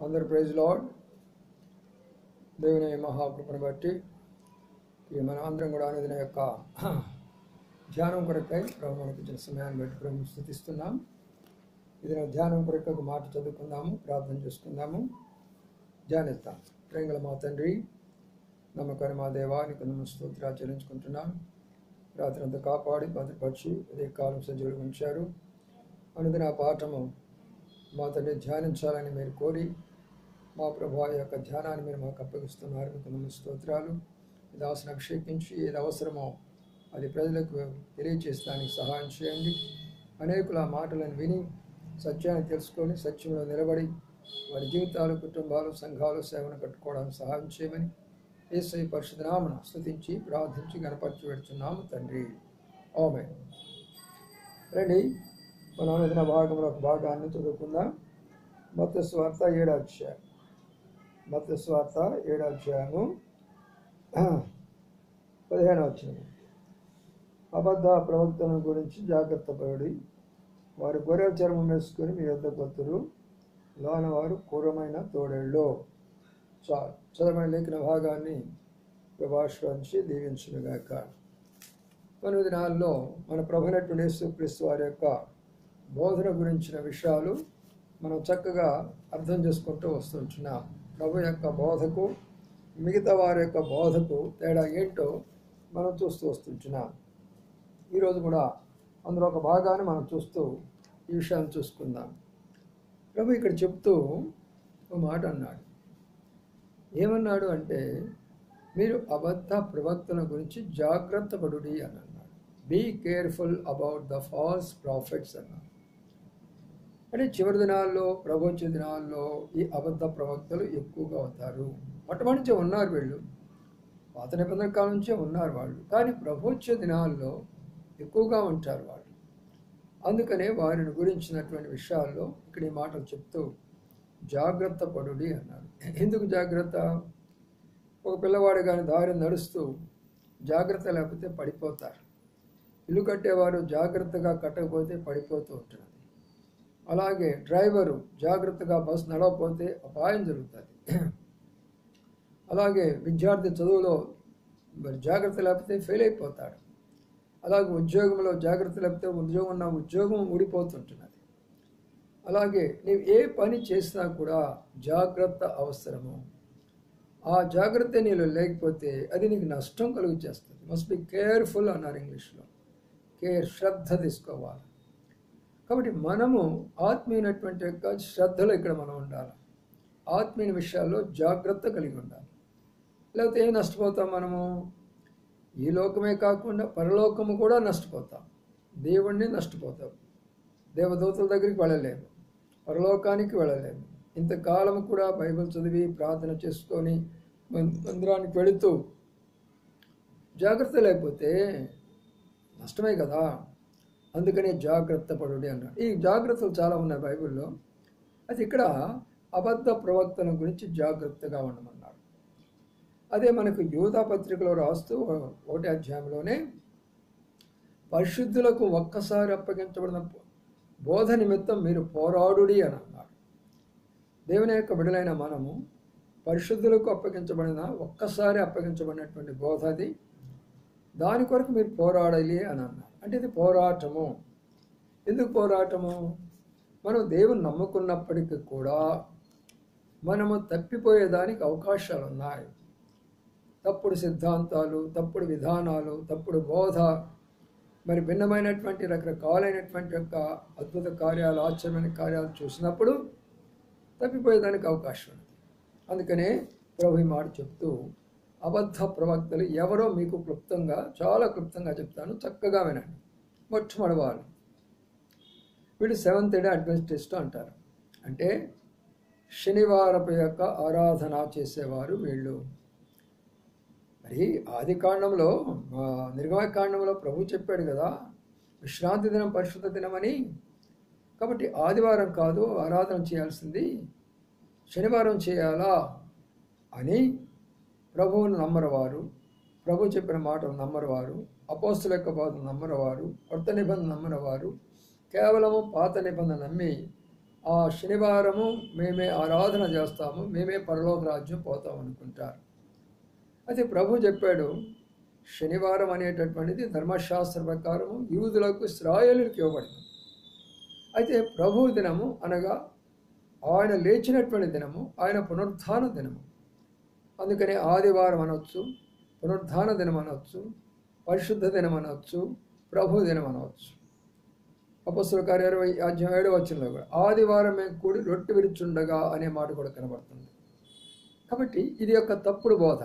అందరు praise lord. దేవుని మహాకృపను బట్టి మన అందరం కూడా అనుదిన యొక్క ధ్యానం కొరకై ప్రభు మనకి ఇచ్చిన సమయాన్ని బట్టి ప్రభు స్తుతిస్తున్నాం. ఇది ధ్యానం కొరకు ఒక మాట చదువుకుందాము, ప్రార్థన చేసుకుందాము, ధ్యానిస్తాం. ప్రేంగల మా తండ్రి, నమ్మకాన్ని మా దేవానికి స్తోత్రాలు చెల్లించుకుంటున్నాం. రాత్రి అంతా కాపాడి భద్రపరిచి అదే కాలం సజ్జులు ఉంచారు. అనుదిన పాఠము మా తండ్రి ధ్యానించాలని మీరు కోరి మా ప్రభు యొక్క ధ్యానాన్ని మీరు మాకు అప్పగిస్తున్నారు. మీకు స్తోత్రాలు. ఈ దాసును అభిషేకించి ఏది అవసరమో అది ప్రజలకు తెలియజేస్తానికి సహాయం చేయండి. అనేకుల మాటలను విని సత్యాన్ని తెలుసుకొని సత్యంలో నిలబడి వారి జీవితాలు, కుటుంబాలు, సంఘాలు, సేవను కట్టుకోవడానికి సహాయం చేయమని యేసయ్య పరిశుద్ధ నామమున స్తుతించి ప్రార్థించి గణపరచి పెడుతున్నాము తండ్రి. ఆమేన్. రండి, మన అనుదిన భాగంలో ఒక భాగాన్ని చదువుకుందాం. మత్తయి సువార్త 7వ అధ్యాయం. మత్తయి సువార్త 7వ అధ్యాయము 15వ వచనం. అబద్ధ ప్రవక్తల గురించి జాగ్రత్త పడి వారు గొర్రెల చర్మం వేసుకొని మీ యొద్దకు వత్తురు, లోన వారు క్రూరమైన తోడేళ్ళు. చాలు. చదవని లేఖన భాగాన్ని ప్రభావించి దీవించునుగాక. కొన్ని దినాల్లో మన ప్రభునటువంటి యేసుక్రీస్తు వారి యొక్క బోధన గురించిన విషయాలు మనం చక్కగా అర్థం చేసుకుంటూ వస్తుంటున్నాం. ప్రభు యొక్క బోధకు మిగతా వారి యొక్క బోధకు తేడా ఏంటో మనం చూస్తూ వస్తుంటున్నాం. ఈరోజు కూడా అందులో ఒక భాగాన్ని మనం చూస్తూ ఈ విషయాన్ని చూసుకుందాం. ప్రభు ఇక్కడ చెప్తూ ఒక మాట అన్నాడు. ఏమన్నాడు అంటే, మీరు అబద్ధ ప్రవక్తల గురించి జాగ్రత్త పడుడి అని అన్నాడు. Be careful about the false profits అన్నాడు. అంటే చివరి దినాల్లో, ప్రభు వచ్చే దినాల్లో ఈ అబద్ధ ప్రవక్తలు ఎక్కువగా అవుతారు. మొట్టమొదటి నుంచే ఉన్నారు వీళ్ళు, పాత నిబంధన కాలం నుంచే ఉన్నారు వాళ్ళు, కానీ ప్రభు వచ్చే దినాల్లో ఎక్కువగా ఉంటారు వాళ్ళు. అందుకనే వారిని గురించినటువంటి విషయాల్లో ఇక్కడ ఈ మాటలు చెప్తూ జాగ్రత్త పడుడి అన్నాడు. ఎందుకు జాగ్రత్త? ఒక పిల్లవాడు కానీ దారి నడుస్తూ జాగ్రత్త లేకపోతే పడిపోతారు. ఇల్లు కట్టేవారు జాగ్రత్తగా కట్టకపోతే పడిపోతూ ఉంటున్నది. అలాగే డ్రైవరు జాగ్రత్తగా బస్సు నడవకపోతే అపాయం జరుగుతుంది. అలాగే విద్యార్థి చదువులో మరి జాగ్రత్త లేకపోతే ఫెయిల్ అయిపోతాడు. అలాగే ఉద్యోగంలో జాగ్రత్త లేకపోతే ఉద్యోగం ఊడిపోతుంటున్నది. అలాగే నీవు ఏ పని చేసినా కూడా జాగ్రత్త అవసరము. ఆ జాగ్రత్త నీలో లేకపోతే అది నీకు నష్టం కలుగు చేస్తుంది. మస్ట్ బి కేర్ఫుల్ అన్నారు ఇంగ్లీష్లో. కేర్, శ్రద్ధ తీసుకోవాలి. కాబట్టి మనము ఆత్మీయమైనటువంటి యొక్క శ్రద్ధలో ఇక్కడ మనం ఉండాలి. ఆత్మీయ విషయాల్లో జాగ్రత్త కలిగి ఉండాలి. లేకపోతే ఏం నష్టపోతాం మనము? ఈ లోకమే కాకుండా పరలోకము కూడా నష్టపోతాం. దేవుణ్ణి నష్టపోతాం. దేవదూతల దగ్గరికి వెళ్ళలేము, పరలోకానికి వెళ్ళలేము. ఇంతకాలం కూడా బైబిల్ చదివి ప్రార్థన చేసుకొని మందిరానికి వెళుతూ జాగ్రత్త లేకపోతే నష్టమే కదా. అందుకనే జాగ్రత్త పడుడి అన్నాడు. ఈ జాగ్రత్తలు చాలా ఉన్నాయి బైబిల్లో. అది ఇక్కడ అబద్ధ ప్రవక్తల గురించి జాగ్రత్తగా ఉండమన్నాడు. అదే మనకు యూదా పత్రికలో రాస్తూ 1వ అధ్యాయంలోనే పరిశుద్ధులకు ఒక్కసారి అప్పగించబడిన బోధ నిమిత్తం మీరు పోరాడుడి అని అన్నాడు. దేవుని యొక్క బిడ్డలైన మనము పరిశుద్ధులకు ఒక్కసారి అప్పగించబడినటువంటి బోధ అది. దాని కొరకు మీరు పోరాడాలి అని అన్నాడు. అంటే ఇది పోరాటము. ఎందుకు పోరాటము? మనం దేవుని నమ్ముకున్నప్పటికీ కూడా మనము తప్పిపోయేదానికి అవకాశాలు ఉన్నాయి. తప్పుడు సిద్ధాంతాలు, తప్పుడు విధానాలు, తప్పుడు బోధ, మరి భిన్నమైనటువంటి రకరకాలైనటువంటి యొక్క అద్భుత కార్యాలు, ఆశ్చర్యమైన కార్యాలు చూసినప్పుడు తప్పిపోయేదానికి అవకాశం ఉంది. అందుకనే ప్రభు ఈ మాట చెప్తూ అబద్ధ ప్రవక్తలు ఎవరో మీకు క్లుప్తంగా, చాలా క్లుప్తంగా చెప్తాను, చక్కగా వినండి. మొట్టమొదటి వాళ్ళు వీళ్ళు సెవెంత్ డే అడ్వెంటిస్ట్ అంటారు. అంటే శనివారపు యొక్క ఆరాధన చేసేవారు వీళ్ళు. మరి ఆది కాండంలో, నిర్గమకాండంలో ప్రభు చెప్పాడు కదా, విశ్రాంతి దినం పరిశుద్ధ దినమని. కాబట్టి ఆదివారం కాదు ఆరాధన చేయాల్సింది, శనివారం చేయాలా అని ప్రభువును నమ్మరవారు, ప్రభు చెప్పిన మాటలు నమ్మరవారు, అపోస్తుల యొక్క బోధన నమ్మరవారు, కొత్త నిబంధన నమ్మరవారు, కేవలము పాత నిబంధన నమ్మి ఆ శనివారము మేమే ఆరాధన చేస్తాము, మేమే పరలోక రాజ్యం పోతాం అనుకుంటారు. అయితే ప్రభు చెప్పాడు, శనివారం అనేటటువంటిది ధర్మశాస్త్ర ప్రకారము యూదులకు, ఇశ్రాయేలులకు ఇవ్వబడింది. అయితే ప్రభు దినము అనగా ఆయన లేచినటువంటి దినము, ఆయన పునరుత్థాన దినము. అందుకని ఆదివారం అనవచ్చు, పునరుత్థాన దినం అనవచ్చు, పరిశుద్ధ దినం అనవచ్చు, ప్రభు దినం అనవచ్చు. అపొస్తలుల కార్యాలు 20:7 కూడా ఆదివారమే కూడి రొట్టె విరుచుండగా అనే మాట కూడా కనబడుతుంది. కాబట్టి ఇది యొక్క తప్పుడు బోధ.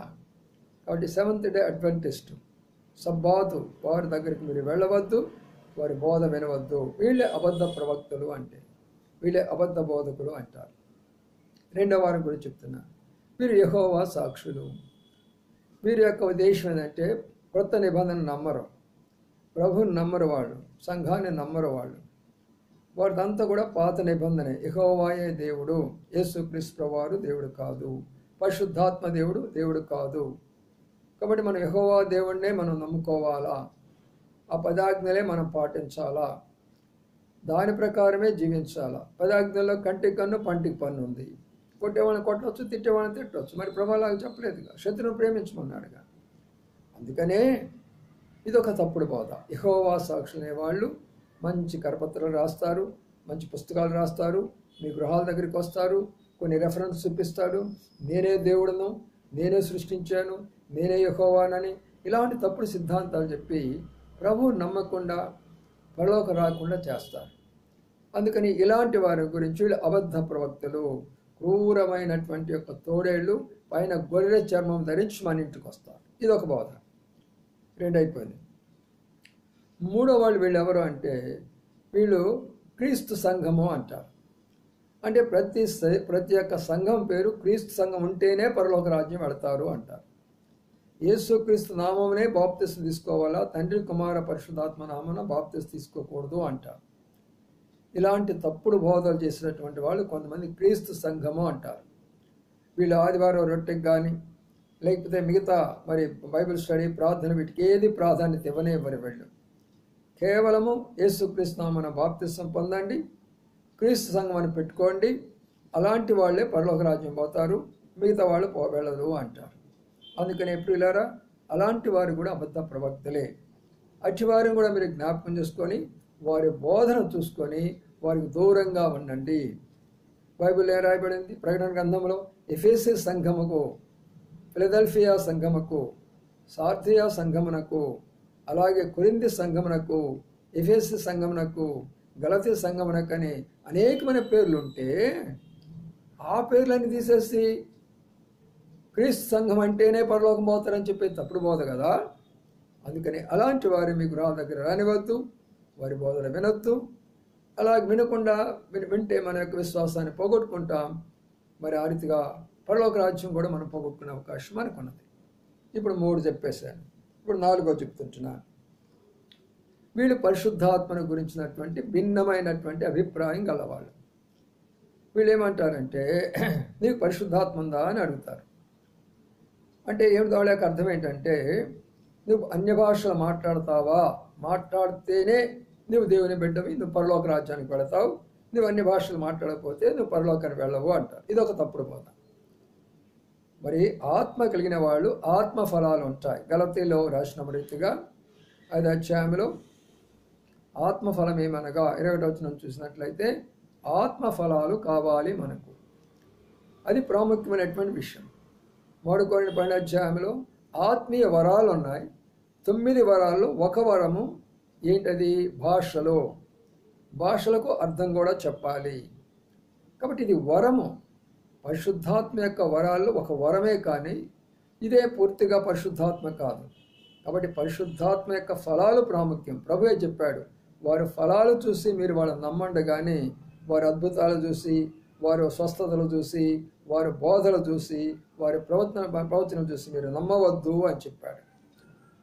కాబట్టి సెవెంత్ డే అడ్వెంటిస్ట్, సబ్బాతు వారి దగ్గరికి మీరు వెళ్ళవద్దు, వారి బోధ వినవద్దు, వీళ్ళే అబద్ధ ప్రవక్తలు అంటే, వీళ్ళే అబద్ధ బోధకులు అంటారు. రెండవ వారం గురించి చెప్తున్నా, మీరు యెహోవా సాక్షులు. వీరి యొక్క ఉద్దేశం ఏంటంటే కొత్త నిబంధన నమ్మరు, ప్రభుని నమ్మరు, వాళ్ళు సంఘాన్ని నమ్మరు. వారిదంతా కూడా పాత నిబంధనే. యెహోవాయే దేవుడు, యేసుక్రీస్తు ప్రభువారు దేవుడు కాదు, పరిశుద్ధాత్మ దేవుడు కాదు. కాబట్టి మనం యెహోవా దేవుడినే మనం నమ్ముకోవాలా, ఆ పదాజ్ఞలే మనం పాటించాలా, దాని ప్రకారమే జీవించాలా. పదాజ్ఞల్లో కంటికి కన్ను పంటికి పన్ను ఉంది. కొట్టేవాళ్ళని కొట్టవచ్చు, తిట్టేవాళ్ళని తిట్టవచ్చు. మరి ప్రభావాలు చెప్పలేదుగా, శత్రువును ప్రేమించమన్నాడుగా. అందుకనే ఇదొక తప్పుడు బోధ. యెహోవా సాక్షులనే వాళ్ళు మంచి కరపత్రాలు రాస్తారు, మంచి పుస్తకాలు రాస్తారు, మీ గృహాల దగ్గరికి వస్తారు, కొన్ని రెఫరెన్స్ చూపిస్తాడు, నేనే దేవుడును, నేనే సృష్టించాను, నేనే యెహోవానని, ఇలాంటి తప్పుడు సిద్ధాంతాలు చెప్పి ప్రభువు నమ్మకుండా పరలోక రాకుండా చేస్తారు. అందుకని ఇలాంటి వారి గురించి వీళ్ళు అబద్ధ ప్రవక్తలు, క్రూరమైనటువంటి యొక్క తోడేళ్ళు పైన గొర్రె చర్మం ధరించి మన ఇంటికి వస్తారు. ఇదొక బోధ. రెండైపోయింది. మూడో వాళ్ళు వీళ్ళు ఎవరు అంటే, వీళ్ళు క్రీస్తు సంఘము అంటారు. అంటే ప్రతి ఒక్క సంఘం పేరు క్రీస్తు సంఘం ఉంటేనే పరలోక రాజ్యం వెళతారు అంటారు. యేసుక్రీస్తు నామమునే బాప్తిసం తీసుకోవాలా, తండ్రి కుమార పరిశుద్ధాత్మ నామమున బాప్తిసం తీసుకోకూడదు అంటారు. ఇలాంటి తప్పుడు బోధలు చేసినటువంటి వాళ్ళు కొంతమంది క్రీస్తు సంఘము అంటారు. వీళ్ళు ఆదివారం రొట్టెకి కానీ లేకపోతే మిగతా మరి బైబిల్ స్టడీ, ప్రార్థన, వీటికి ఏది ప్రాధాన్యత ఇవ్వనివ్వరు. వీళ్ళు కేవలము యేసుక్రీస్తు నామమున బాప్తిసం పొందండి, క్రీస్తు సంఘం అని పెట్టుకోండి, అలాంటి వాళ్ళే పరలోక రాజ్యం పోతారు, మిగతా వాళ్ళు వెళ్ళరు అంటారు. అందుకని ప్రియులారా, అలాంటి వారు కూడా అబద్ధ ప్రవక్తలే. అట్టి వారిని కూడా మీరు జ్ఞాపకం చేసుకొని వారి బోధన చూసుకొని వారికి దూరంగా ఉండండి. బైబిల్ ఏ రాయబడింది? ప్రకటన గ్రంథంలో ఎఫెసీ సంఘముకు, ఫిలదెల్ఫియా సంఘముకు, సార్థియా సంఘమునకు, అలాగే కొరింథీ సంఘమునకు, ఎఫెసీ సంఘమునకు, గలతీ సంఘమునకు అని అనేకమైన పేర్లు ఉంటే ఆ పేర్లన్నీ తీసేసి క్రీస్తు సంఘం అంటేనే పరలోకం పోతారని చెప్పి తప్పుడు బోధ కదా. అందుకని అలాంటి వారి మీ గృహాల దగ్గర రానివద్దు, వారి బోధన వినొద్దు. అలా వినకుండా వింటే మన యొక్క విశ్వాసాన్ని పోగొట్టుకుంటాం. మరి ఆ రీతిగా పరలోక రాజ్యం కూడా మనం పోగొట్టుకునే అవకాశం మనకున్నది. ఇప్పుడు 3 చెప్పేశాను, ఇప్పుడు 4 చెప్తుంటున్నాను. వీళ్ళు పరిశుద్ధాత్మను గురించినటువంటి భిన్నమైనటువంటి అభిప్రాయం గలవాళ్ళు. వీళ్ళు ఏమంటారంటే, నీకు పరిశుద్ధాత్మ ఉందా అని అడుగుతారు. అంటే ఏమిటి? వాళ్ళ యొక్క అర్థం ఏంటంటే, నువ్వు అన్య భాషలు మాట్లాడతావా, మాట్లాడితేనే నువ్వు దేవుని బిడ్డవి, నువ్వు పరలోక రాజ్యానికి వెళతావు, నువ్వు అన్య భాషలు మాట్లాడకపోతే నువ్వు పరలోకానికి వెళ్ళవు అంటారు. ఇదొక తప్పుడు బోధ. మరి ఆత్మ కలిగిన వాళ్ళు ఆత్మ ఫలాలు ఉంటాయి. గలతీలో రాసిన రీతిగా 5వ అధ్యాయంలో ఆత్మఫలం ఏమనగా 21వ వచనం చూసినట్లయితే ఆత్మ ఫలాలు కావాలి మనకు. అది ప్రాముఖ్యమైనటువంటి విషయం. 3 కొరింథీయుల 12వ అధ్యాయంలో ఆత్మీయ వరాలు ఉన్నాయి. 9 వరాల్లో ఒక వరము ఏంటది? భాషలకు అర్థం కూడా చెప్పాలి. కాబట్టి ఇది వరము. పరిశుద్ధాత్మ యొక్క వరాల్లో ఒక వరమే, కానీ ఇదే పూర్తిగా పరిశుద్ధాత్మ కాదు. కాబట్టి పరిశుద్ధాత్మ యొక్క ఫలాలు ప్రాముఖ్యం. ప్రభువే చెప్పాడు, వారి ఫలాలు చూసి మీరు వాళ్ళని నమ్మండి, కానీ వారి అద్భుతాలు చూసి, వారి స్వస్థతలు చూసి, వారి బోధలు చూసి, వారి ప్రవచనం చూసి మీరు నమ్మవద్దు అని చెప్పాడు.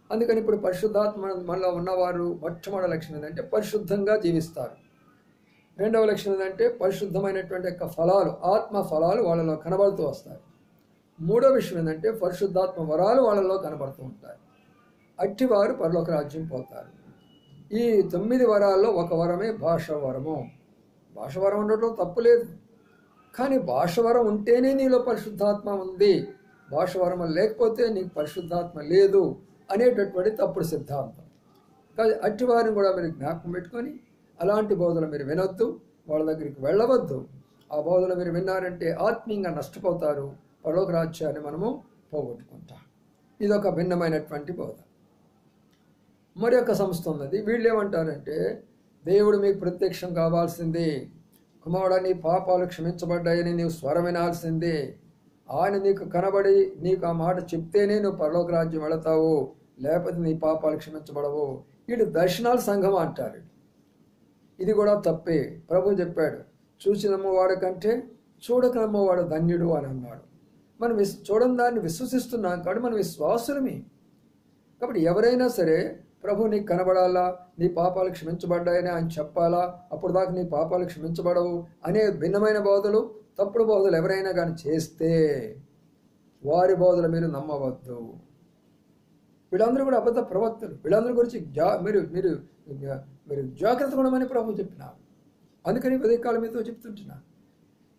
అందుకని ఇప్పుడు పరిశుద్ధాత్మ మనలో ఉన్నవారు మొట్టమొదటి లక్షణం ఏంటంటే పరిశుద్ధంగా జీవిస్తారు. 2వ లక్షణం ఏంటంటే పరిశుద్ధమైనటువంటి యొక్క ఫలాలు, ఆత్మ ఫలాలు వాళ్ళలో కనబడుతూ వస్తాయి. 3వ విషయం ఏంటంటే పరిశుద్ధాత్మ వరాలు వాళ్ళలో కనబడుతూ ఉంటాయి. అట్టివారు పరలోక రాజ్యం పోతారు. ఈ 9 వరాల్లో ఒక వరమే భాషా వరము. భాష వరం ఉండటం తప్పు లేదు, కానీ భాష వరం ఉంటేనే నీలో పరిశుద్ధాత్మ ఉంది, భాష వరం లేకపోతే నీకు పరిశుద్ధాత్మ లేదు అనేటటువంటి తప్పుడు సిద్ధాంతం. కానీ అట్టి వారిని కూడా మీరు జ్ఞాపకం పెట్టుకొని అలాంటి బోధలు మీరు వినొద్దు, వాళ్ళ దగ్గరికి వెళ్ళవద్దు. ఆ బోధలు మీరు విన్నారంటే ఆత్మీయంగా నష్టపోతారు, పరలోక రాజ్యాన్ని మనము పోగొట్టుకుంటాం. ఇదొక భిన్నమైనటువంటి బోధ. మరి ఒక సంస్థ ఉన్నది, వీళ్ళు ఏమంటారంటే దేవుడు మీకు ప్రత్యక్షం కావాల్సిందే, కుమారుడా నీ పాపాలు క్షమించబడ్డాయని నీవు స్వరం వినాల్సిందే, ఆయన నీకు కనబడి నీకు ఆ మాట చెప్తేనే నువ్వు పరలోక రాజ్యం వెళతావు, లేకపోతే నీ పాపాలు క్షమించబడవు. వీడు దర్శనాల సంఘం అంటారు. ఇది కూడా తప్పే. ప్రభు చెప్పాడు, చూసి నమ్మవాడు కంటే చూడక నమ్మవాడు ధన్యుడు అని అన్నాడు. మనం చూడని దాన్ని విశ్వసిస్తున్నాం కాబట్టి మనం విశ్వాసులమే. కాబట్టి ఎవరైనా సరే ప్రభు నీకు కనబడాలా, నీ పాపాలు క్షమించబడ్డాయని ఆయన చెప్పాలా, అప్పుడు దాకా నీ పాపాలు క్షమించబడవు అనే భిన్నమైన బోధలు, తప్పుడు బోధలు ఎవరైనా కానీ చేస్తే వారి బోధలు మీరు నమ్మవద్దు. వీళ్ళందరూ కూడా అబద్ధ ప్రవక్తలు. వీళ్ళందరి గురించి మీరు మీరు మీరు జాగ్రత్త ఉండమని ప్రభు చెప్పినారు. అందుకని ఉదయకాలం మీతో చెప్తుంటున్నాను,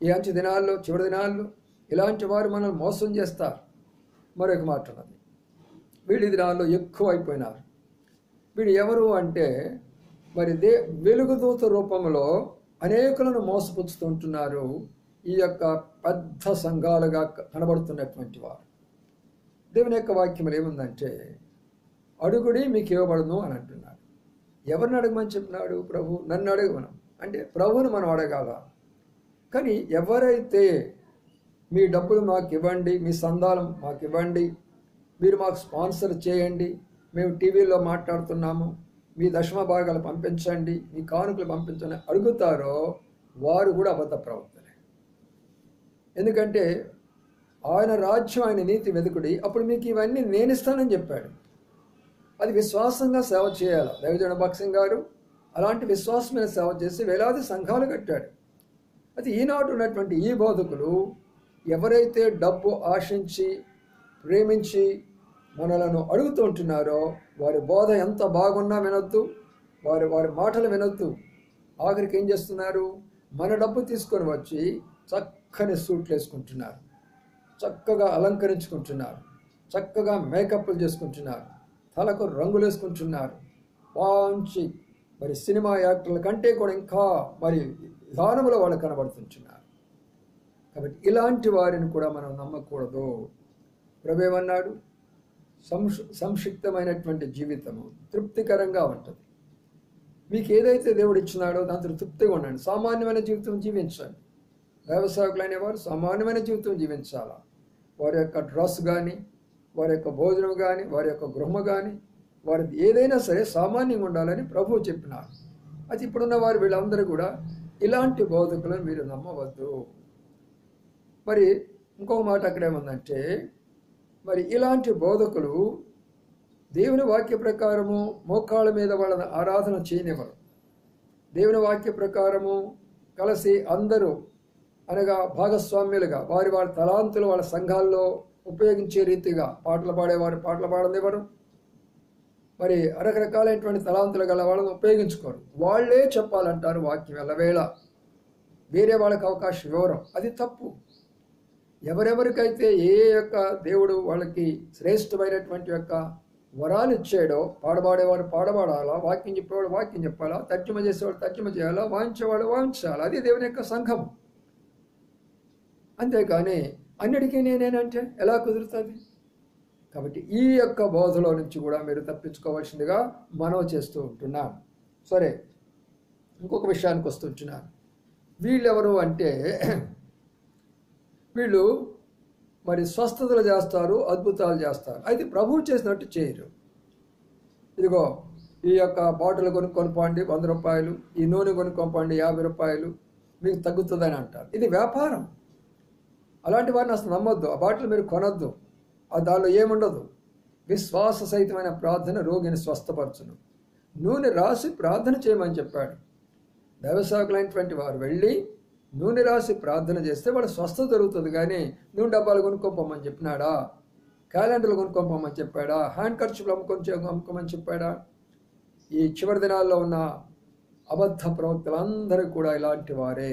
ఈ అంచె దినాల్లో, చివరి దినాల్లో ఇలాంటి వారు మనల్ని మోసం చేస్తారు. మరొక మాట ఉన్నది, వీళ్ళు ఈ దినాల్లో ఎక్కువ అయిపోయినారు. వీడు ఎవరు అంటే మరి వెలుగుదూత రూపంలో అనేకులను మోసపుచ్చుతుంటున్నారు. ఈ యొక్క పెద్ద సంఘాలుగా కనబడుతున్నటువంటి వారు. దేవుని యొక్క వాక్యం ఏముందంటే అడుగుడి మీకు ఇవ్వబడును అని అంటున్నాడు. ఎవరిని అడగమని చెప్పినాడు ప్రభు? నన్ను అడగమనం అంటే ప్రభువుని మనం అడగాల. కానీ ఎవరైతే మీ డబ్బులు మాకు ఇవ్వండి, మీ సందాలం మాకు ఇవ్వండి, మీరు మాకు స్పాన్సర్ చేయండి, మేము టీవీలో మాట్లాడుతున్నాము, మీ దశమ భాగాలు పంపించండి, మీ కానుకలు పంపించండి అడుగుతారో వారు కూడా అబద్ధ ప్రవక్తలే. ఎందుకంటే ఆయన రాజ్యం, ఆయన నీతి వెతుకుడి, అప్పుడు మీకు ఇవన్నీ నేను ఇస్తానని చెప్పాడు. అది విశ్వాసంగా సేవ చేయాలి. దైవజన భక్సింగ్ గారు అలాంటి విశ్వాసమైన సేవ చేసి వేలాది సంఘాలు కట్టాడు. అది ఈనాడు ఉన్నటువంటి ఈ బోధకులు ఎవరైతే డబ్బు ఆశించి ప్రేమించి మనలను అడుగుతూ ఉంటున్నారో వారి బోధ ఎంత బాగున్నా వినొద్దు, వారి మాటలు వినొద్దు. ఆఖరికి ఏం చేస్తున్నారు? మన డబ్బు తీసుకొని వచ్చి చక్కని సూట్లు వేసుకుంటున్నారు, చక్కగా అలంకరించుకుంటున్నారు, చక్కగా మేకప్లు చేసుకుంటున్నారు, తలకు రంగులు వేసుకుంటున్నారు. మంచి మరి సినిమా యాక్టర్ల కంటే కూడా ఇంకా మరి విధానంలో వాళ్ళు కనబడుతుంటున్నారు. కాబట్టి ఇలాంటి వారిని కూడా మనం నమ్మకూడదు. ప్రభు ఏమన్నాడు? సంక్షిప్తమైనటువంటి జీవితము తృప్తికరంగా ఉంటుంది. మీకు ఏదైతే దేవుడు ఇచ్చినాడో దాంతో తృప్తిగా ఉండండి. సామాన్యమైన జీవితం జీవించండి. వ్యవసాయకులు అనేవారు సామాన్యమైన జీవితం జీవించాలా. వారి యొక్క డ్రెస్ కానీ, వారి యొక్క భోజనం కానీ, వారి యొక్క గృహం కానీ, వారి ఏదైనా సరే సామాన్యంగా ఉండాలని ప్రభువు చెప్పినారు. అది ఇప్పుడున్న వారు వీళ్ళందరూ కూడా ఇలాంటి బోధకులను మీరు నమ్మవద్దు. మరి ఇంకొక మాట అక్కడేముందంటే మరి ఇలాంటి బోధకులు దేవుని వాక్య ప్రకారము మోకాళ్ళ మీద వాళ్ళని ఆరాధన చేయనివ్వరు. దేవుని వాక్య ప్రకారము కలిసి అందరూ అనగా భాగస్వామ్యులుగా వారి తలాంతులు వాళ్ళ సంఘాల్లో ఉపయోగించే రీతిగా పాటలు పాడేవారు పాటలు పాడనివ్వరు. మరి రకరకాలైనటువంటి తలాంతులు గల వాళ్ళని ఉపయోగించుకోరు. వాళ్ళే చెప్పాలంటారు వాక్యం ఎల్లవేళ, వేరే వాళ్ళకి అవకాశం ఇవ్వరు. అది తప్పు. ఎవరెవరికైతే ఏ యొక్క దేవుడు వాళ్ళకి శ్రేష్టమైనటువంటి యొక్క వరాలు ఇచ్చాడో పాడబాడేవారు పాడబాడాలా, వాక్యం చెప్పేవాడు వాక్యం చెప్పాలా, తర్జుమ చేసేవాడు తర్జుమ చేయాలా, వాయించేవాడు వాయించాలా. అది దేవుని యొక్క సంఘం. అంతేకాని అన్నిటికీ నేనేనంటే ఎలా కుదురుతుంది? కాబట్టి ఈ యొక్క బోధలో నుంచి కూడా మీరు తప్పించుకోవాల్సిందిగా మనవి చేస్తూ ఉంటున్నాను. సరే, ఇంకొక విషయానికి వస్తుంటున్నాను. వీళ్ళెవరు అంటే వీళ్ళు మరి స్వస్థతలు చేస్తారు, అద్భుతాలు చేస్తారు. అయితే ప్రభువు చేసినట్టు చేయరు. ఇదిగో ఈ యొక్క బాటిల్ కొనుక్కొని పోండి 100 రూపాయలు, ఈ నూనె కొనుక్కొని పోండి 50 రూపాయలు, మీకు తగ్గుతుందని అంటారు. ఇది వ్యాపారం. అలాంటి వారిని అసలు నమ్మొద్దు. ఆ బాటిల్ మీరు కొనొద్దు. దానిలో ఏముండదు. విశ్వాస సహితమైన ప్రార్థన రోగిని స్వస్థపరచును. నూనె రాసి ప్రార్థన చేయమని చెప్పాడు. దైవసేవకులైనటువంటి వారు వెళ్ళి నూనె రాసి ప్రార్థన చేస్తే వాడు స్వస్థత జరుగుతుంది. కానీ నూనె డబ్బాలు కొనుక్కోమని చెప్పినాడా? క్యాలెండర్లు కొనుక్కోమని చెప్పాడా? హ్యాండ్ ఖర్చులు అమ్ముకోమని చెప్పాడా? ఈ చివరి దినాల్లో ఉన్న అబద్ధ ప్రవక్తలందరూ కూడా ఇలాంటి వారే.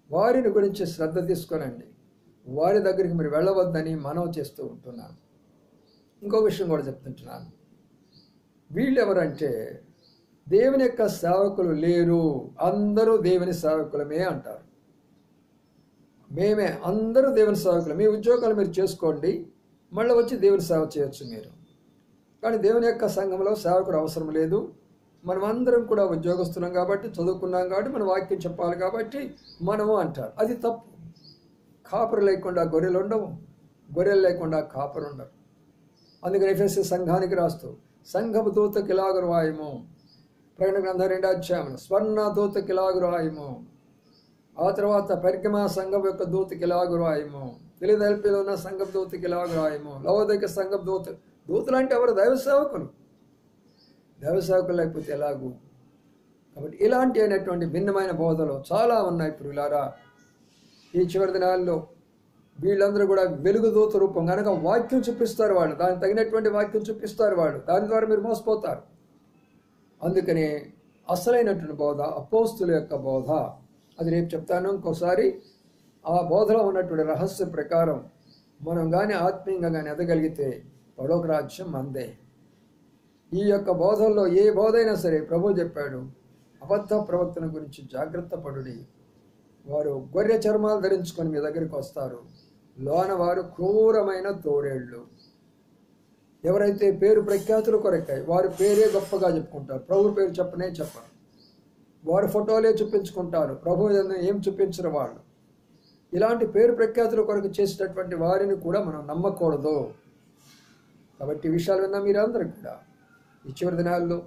వారిని గురించి శ్రద్ధ తీసుకోనండి. వారి దగ్గరికి మీరు వెళ్ళవద్దని మనవి చేస్తూ ఉంటున్నాను. ఇంకో విషయం కూడా చెప్తుంటున్నాను. వీళ్ళు ఎవరంటే దేవుని యొక్క సేవకులు లేరు, అందరూ దేవుని సేవకులమే అంటారు. మేమే అందరూ దేవుని సేవకులు, మీ ఉద్యోగాలు మీరు చేసుకోండి, మళ్ళీ వచ్చి దేవుని సేవ చేయొచ్చు మీరు. కానీ దేవుని యొక్క సంఘంలో సేవకుడు అవసరం లేదు. మనం అందరం కూడా ఉద్యోగస్తున్నాం కాబట్టి, చదువుకున్నాం కాబట్టి, మన వాక్యం చెప్పాలి కాబట్టి మనము అంటారు. అది తప్పు. కాపరు లేకుండా గొర్రెలు ఉండవు, గొర్రెలు లేకుండా కాపరు ఉండరు. అందుకని ఎఫెసీ సంఘానికి రాస్తూ సంఘపు దూతకి ఇలాగు రాయము, ప్రకటన గ్రంథం 2వ అధ్యాయం స్వర్ణ దూతకి ఇలాగు రాయము, ఆ తర్వాత పెర్గమా సంఘం యొక్క దూతకి ఇలాగు రాయము, ఫిలదెల్ఫియాలో ఉన్న సంఘపు దూతకి ఇలాగు రాయము, లవోదికయ సంఘపు దూతలు అంటే ఎవరు? దైవ సేవకులు. దైవ సేవకులు లేకపోతే ఎలాగూ? కాబట్టి ఇలాంటి అయినటువంటి భిన్నమైన బోధలు చాలా ఉన్నాయి ప్రియులారా. ఈ చివరి దినాల్లో వీళ్ళందరూ కూడా వెలుగు దూత రూపం కనుక వాక్యం చూపిస్తారు వాళ్ళు, దానికి తగినటువంటి వాక్యం చూపిస్తారు వాళ్ళు, దాని ద్వారా మీరు మోసపోతారు. అందుకని అసలైనటువంటి బోధ అపోస్తుల యొక్క బోధ, అది రేపు చెప్తాను ఇంకోసారి. ఆ బోధలో ఉన్నటువంటి రహస్య ప్రకారం మనం కానీ ఆత్మీయంగా కానీ ఎదగలిగితే పరలోక రాజ్యం మందే. ఈ యొక్క బోధల్లో ఏ బోధ అయినా సరే ప్రభు చెప్పాడు, అబద్ధ ప్రవక్తల గురించి జాగ్రత్త పడుడి. వారు గొర్రె చర్మాలు ధరించుకొని మీ దగ్గరికి వస్తారు, లోన వారు క్రూరమైన తోడేళ్ళు. ఎవరైతే పేరు ప్రఖ్యాతులు కొరకాయి వారి పేరే గొప్పగా చెప్పుకుంటారు, ప్రభు పేరు చెప్పరు. వారి ఫోటోలే చూపించుకుంటారు, ప్రభు ఏం చూపించరు వాళ్ళు. ఇలాంటి పేరు ప్రఖ్యాతుల కొరకు చేసేటటువంటి వారిని కూడా మనం నమ్మకూడదు. కాబట్టి ఈ విషయాలు విన్నా మీరందరూ కూడా ఈ చివరి దినాల్లో,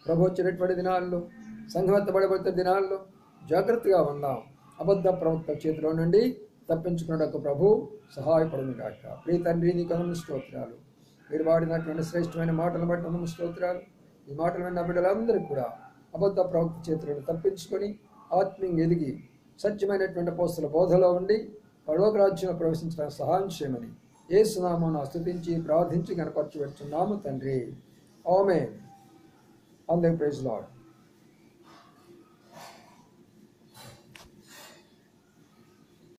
ప్రభు వచ్చినటువంటి దినాల్లో, సంఘమెత్తబడబడిన దినాల్లో జాగ్రత్తగా ఉందాం. అబద్ధ ప్రవక్త చేతిలో నుండి తప్పించుకున్నకు ప్రభు సహాయపడును గాక. ప్రియ తండ్రి, నీకు వందనాలు స్తోత్రాలు. మీరు వాడినటువంటి శ్రేష్టమైన మాటలు బట్టి వందనాలు స్తోత్రాలు. ఈ మాటలు విన్న బిడ్డలందరూ కూడా అబద్ధ ప్రవక్త చేతులను తప్పించుకొని ఆత్మీయంగా ఎదిగి సత్యమైనటువంటి అపోస్తల బోధలో ఉండి పరలోక రాజ్యంలో ప్రవేశించడానికి సహాయం చేయమని యేసు నామమున స్తుతించి ప్రార్థించి కనపరచి వెళ్తున్నాము తండ్రి. ఆమేన్. అందరికీ ప్రైజ్ లార్డ్.